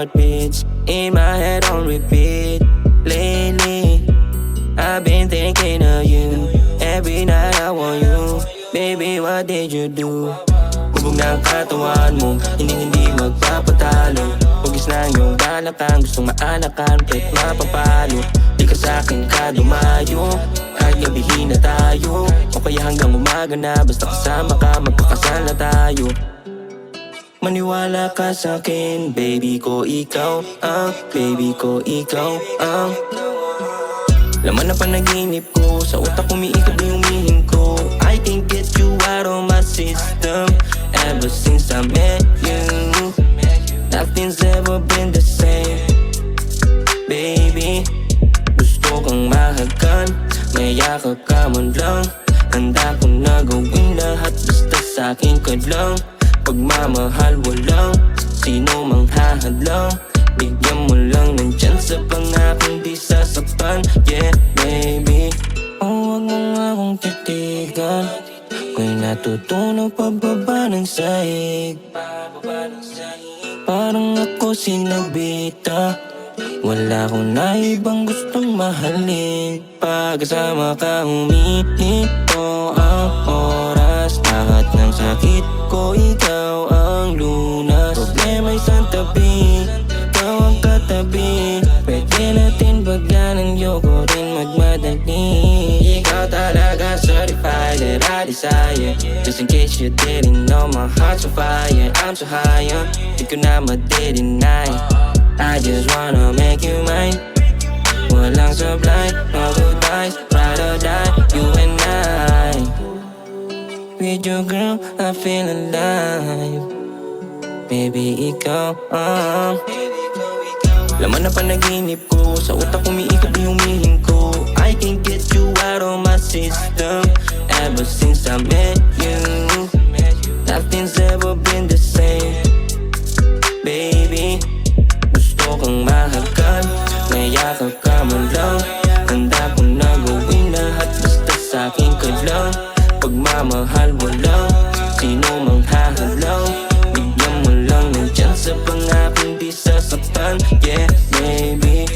heartbeats in my head on repeat. Lately, I've been thinking of you. Every night I want you. Baby, what did you do? Hubog na ang katawan mo, hindi magpapatalo. Hugis na yung balakan, gustong maanakan, kahit mapapalo. Di ka sa'kin ka dumayo, kahit gabihin na tayo. O kaya hanggang umaga na, basta kasama ka, magkakasal na tayo. Maniwala ka sa'kin, baby ko ikaw ang, baby ko ikaw ang laman na panaginip ko, sa utak umiikot na yung mihim ko. I can't get you out of my system. Ever since I met you, nothing's ever been the same. Baby, gusto kang mahagan, mayakap ka man lang. Handa kong na gawin lahat, basta sa'kin ka lang. Pagmamahal walang sino mang hahadlang. Bigyan mo lang ng chance sa pangakong di sasaktan. Yeah, baby. Oh, wag mo nga akong titigan. Ko'y natutunaw pababa ng sahig. Parang ako sinabita. Wala akong naibang gustong mahalin. Pagkasama ka humihinto ang oras. Lahat ng sakit ko ikaw ang lunas. Problema'y santabi, ikaw ang katabi. Pwede natin baganan, yoko rin magmadali. Ikaw talaga certified that I desire. Just in case you didn't know, my heart's on fire. I'm so high, di ko na ma-deny. I just wanna make you mine. Walang supply, no goodbyes, ride or die, you and I. With your girl, I feel alive. Baby, ikaw laman na panaginip ko, sa utak umiikot na yung mihim ko. I can't get you out of my system. Ever since I met you, nothing's ever been the same. Baby, gusto kang mahagan, mayakap ka man lang. Handa kong na gawin lahat, basta sa'kin ka lang. Pagmamahal walang sino mang hahadlang. Bigyan mo lang ng chance sa pangakong di sasaktan. Yeah, baby.